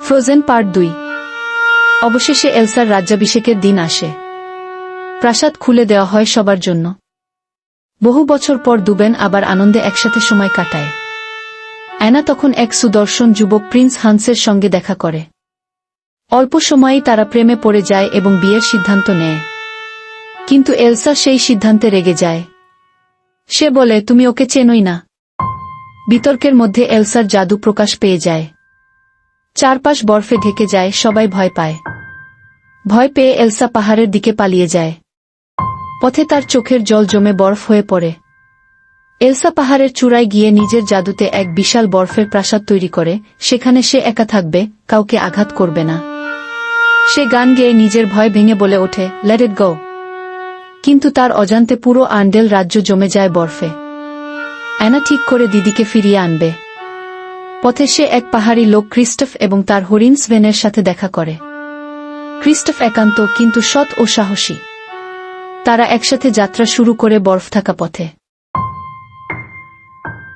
Frozen part 2। অবশেষে এলসার রাজ্যাভিষেকের দিন আসে। প্রাসাদ খুলে দেওয়া হয় সবার জন্য। বহু বছর পর দুবেন আবার আনন্দে একসাথে সময় কাটায়। অ্যানা তখন এক সুদর্শন যুবক প্রিন্স হান্সের সঙ্গে দেখা করে। অল্প সময়েই তারা প্রেমে পড়ে যায় এবং বিয়ের সিদ্ধান্ত নেয়। কিন্তু এলসা সেই সিদ্ধান্তে রেগে যায়। সে বলে, তুমি ওকে চেনোই না। বিতর্কের মধ্যে এলসার জাদু প্রকাশ পেয়ে যায়। চারপাশ বরফে ঢেকে যায়, সবাই ভয় পায়। ভয় পেয়ে এলসা পাহাড়ের দিকে পালিয়ে যায়। পথে তার চোখের জল জমে বরফ হয়ে পড়ে। এলসা পাহাড়ের চূড়ায় গিয়ে নিজের জাদুতে এক বিশাল বরফের প্রাসাদ তৈরি করে। সেখানে সে একা থাকবে, কাউকে আঘাত করবে না। সে গান গেয়ে নিজের ভয় ভেঙে বলে ওঠে, লেট ইট গো। কিন্তু তার অজান্তে পুরো আন্ডেল রাজ্য জমে যায় বরফে। অ্যানা ঠিক করে দিদিকে ফিরিয়ে আনবে। পথে সে এক পাহাড়ি লোক ক্রিস্টফ এবং তার হরিণ স্ভেনের সাথে দেখা করে। ক্রিস্টফ একান্ত কিন্তু সৎ ও সাহসী। তারা একসাথে যাত্রা শুরু করে বরফ থাকা পথে।